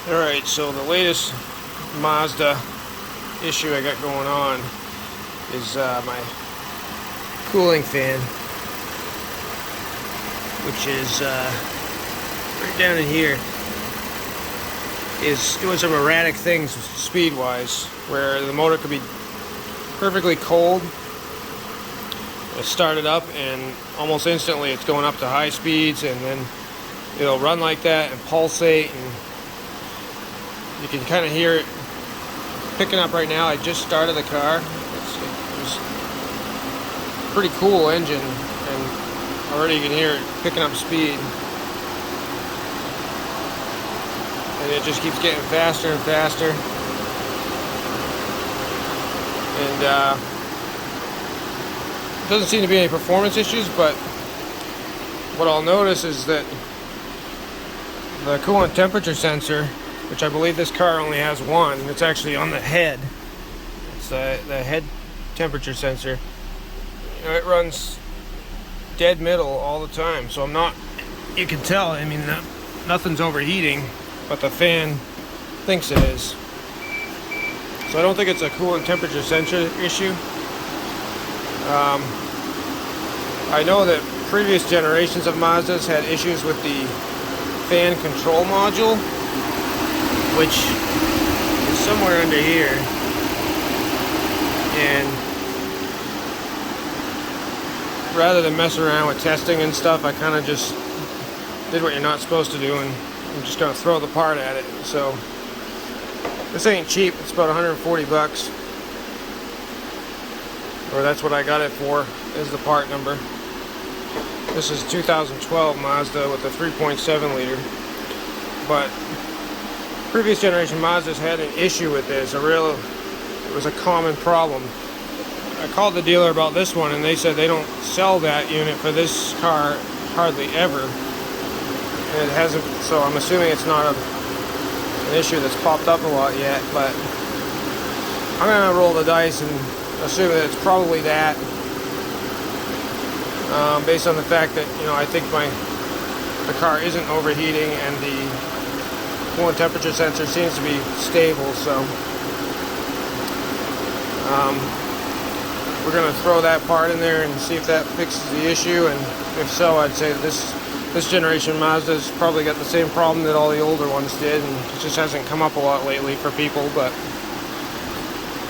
Alright, so the latest Mazda issue I got going on is my cooling fan, which is right down in here, is doing some erratic things speed-wise, where the motor could be perfectly cold. It started up and almost instantly it's going up to high speeds, and then it'll run like that and pulsate, and you can kind of hear it picking up right now. I just started the car. It was a pretty cool engine, and already you can hear it picking up speed. And it just keeps getting faster and faster. And doesn't seem to be any performance issues, but what I'll notice is that the coolant temperature sensor, which I believe this car only has one, it's actually on the head. It's the head temperature sensor. You know, it runs dead middle all the time, so I'm not, you can tell, I mean, nothing's overheating, but the fan thinks it is. So I don't think it's a coolant temperature sensor issue. I know that previous generations of Mazdas had issues with the fan control module, which is somewhere under here. And rather than mess around with testing and stuff, I kind of just did what you're not supposed to do, and I'm just going to throw the part at it. So this ain't cheap. It's about 140 bucks. Or that's what I got it for, is the part number. This is 2012 Mazda with a 3.7 liter. But previous generation Mazdas had an issue with this. It was a common problem. I called the dealer about this one, and they said they don't sell that unit for this car hardly ever. And it hasn't, so I'm assuming it's not an issue that's popped up a lot yet, but I'm gonna roll the dice and assume that it's probably that, based on the fact that, you know, I think the car isn't overheating and the coolant temperature sensor seems to be stable. So we're gonna throw that part in there and see if that fixes the issue, and if so, I'd say this generation Mazda's probably got the same problem that all the older ones did, and it just hasn't come up a lot lately for people. But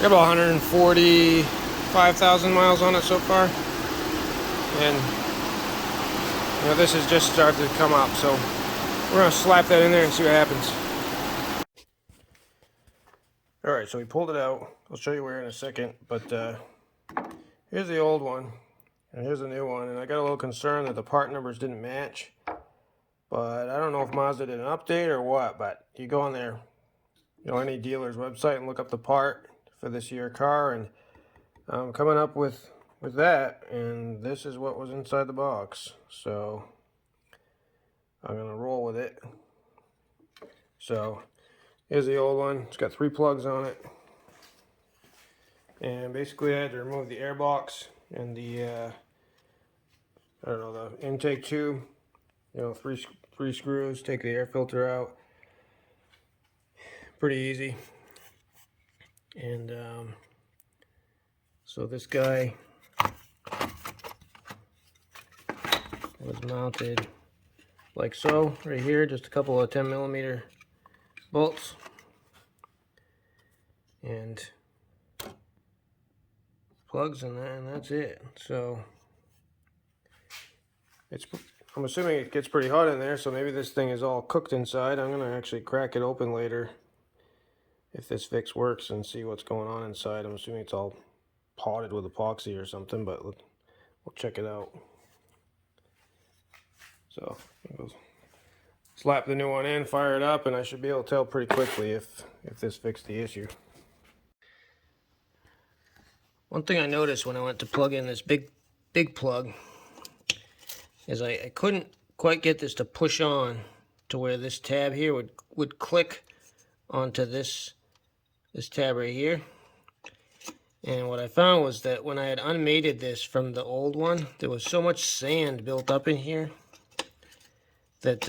got about 145,000 miles on it so far, and you know, this has just started to come up, so we're gonna slap that in there and see what happens. Alright, so we pulled it out. I'll show you where in a second, but here's the old one and here's the new one, and I got a little concerned that the part numbers didn't match, but I don't know if Mazda did an update or what. But you go on there, you know, any dealer's website, and look up the part for this year car, and I'm coming up with that, and this is what was inside the box. So I'm gonna roll with it. So here's the old one. It's got 3 plugs on it, and basically I had to remove the air box and the I don't know, the intake tube. You know, three screws, take the air filter out. Pretty easy. And so this guy was mounted like so, right here, just a couple of 10mm bolts, and plugs, and that's it. So I'm assuming it gets pretty hot in there, so maybe this thing is all cooked inside. I'm gonna actually crack it open later if this fix works and see what's going on inside. I'm assuming it's all potted with epoxy or something, but we'll check it out. So we'll slap the new one in, fire it up, and I should be able to tell pretty quickly if this fixed the issue. One thing I noticed when I went to plug in this big plug is I couldn't quite get this to push on to where this tab here would click onto this tab right here. And what I found was that when I had unmated this from the old one, there was so much sand built up in here that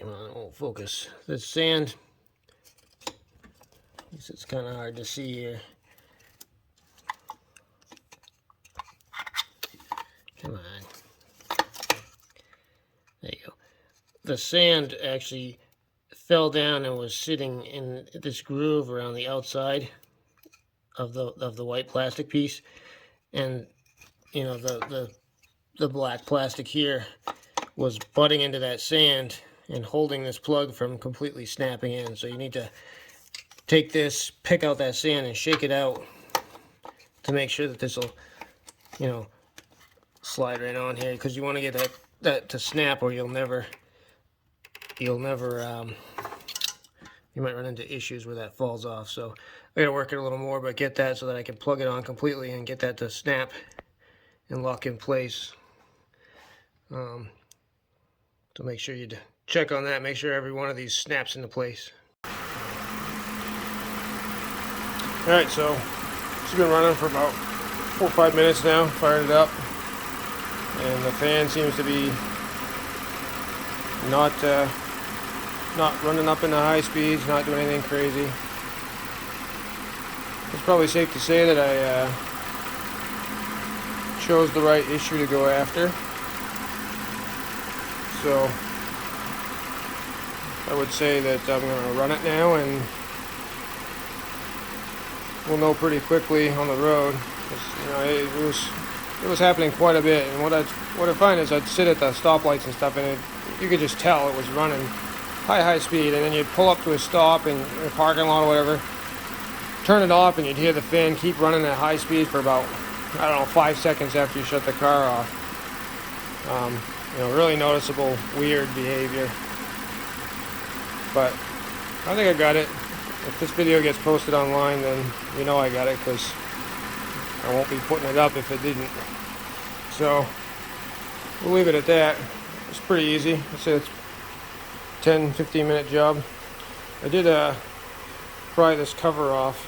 Come on, it won't focus. This sand, it's kind of hard to see here. Come on. There you go. The sand actually fell down and was sitting in this groove around the outside of the white plastic piece, and you know the black plastic here was butting into that sand and holding this plug from completely snapping in. So you need to take this, pick out that sand and shake it out to make sure that this will, you know, slide right on here, because you want to get that to snap, or you might run into issues where that falls off. So I gotta work it a little more, but get that so that I can plug it on completely and get that to snap and lock in place. So make sure you check on that, make sure every one of these snaps into place. Alright, so it's been running for about 4 or 5 minutes now. Fired it up, and the fan seems to be not running up in the high speeds, not doing anything crazy. It's probably safe to say that I chose the right issue to go after. So I would say that I'm going to run it now, and we'll know pretty quickly on the road. You know, it was happening quite a bit, and what I find is I'd sit at the stoplights and stuff, and you could just tell it was running high speed, and then you'd pull up to a stop in a parking lot or whatever, turn it off, and you'd hear the fan keep running at high speed for about, I don't know, 5 seconds after you shut the car off. You know, really noticeable, weird behavior. But I think I got it. If this video gets posted online, then you know I got it, because I won't be putting it up if it didn't. So we'll leave it at that. It's pretty easy. I'd say it's a 10-15 minute job. I did pry this cover off,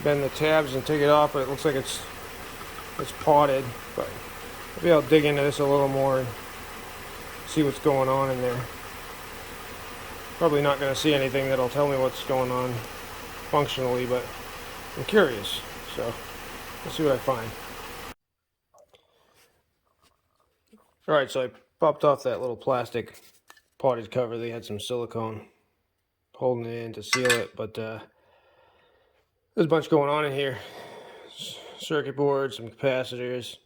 bend the tabs and take it off, but it looks like it's potted. But maybe I'll dig into this a little more and see what's going on in there. Probably not going to see anything that'll tell me what's going on functionally, but I'm curious, so we'll see what I find. Alright, so I popped off that little plastic potted cover. They had some silicone holding it in to seal it, but there's a bunch going on in here. Circuit boards, some capacitors,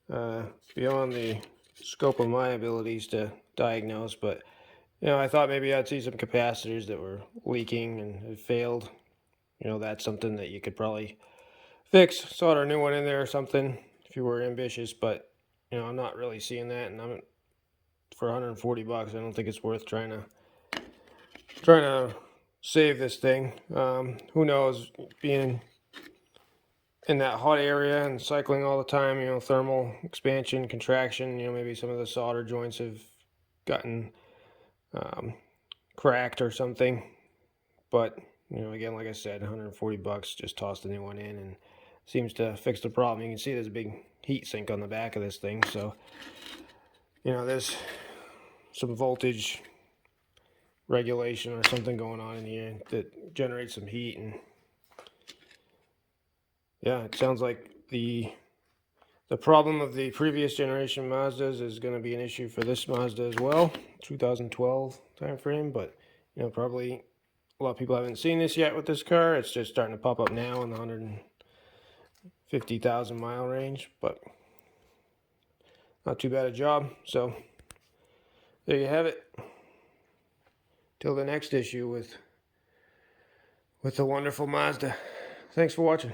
beyond the scope of my abilities to diagnose, but you know, I thought maybe I'd see some capacitors that were leaking and had failed. You know, that's something that you could probably fix, solder a new one in there or something if you were ambitious, but you know, I'm not really seeing that, and for 140 bucks, I don't think it's worth trying to save this thing. Who knows, being in that hot area and cycling all the time, you know, thermal expansion, contraction, you know, maybe some of the solder joints have gotten cracked or something. But you know, again, like I said, 140 bucks, just toss the new one in and seems to fix the problem. You can see there's a big heat sink on the back of this thing, so you know, there's some voltage regulation or something going on in here that generates some heat. And yeah, it sounds like the problem of the previous generation Mazdas is going to be an issue for this Mazda as well, 2012 time frame. But you know, probably a lot of people haven't seen this yet with this car. It's just starting to pop up now in the 150,000 mile range, but not too bad a job. So there you have it. Till the next issue with the wonderful Mazda. Thanks for watching.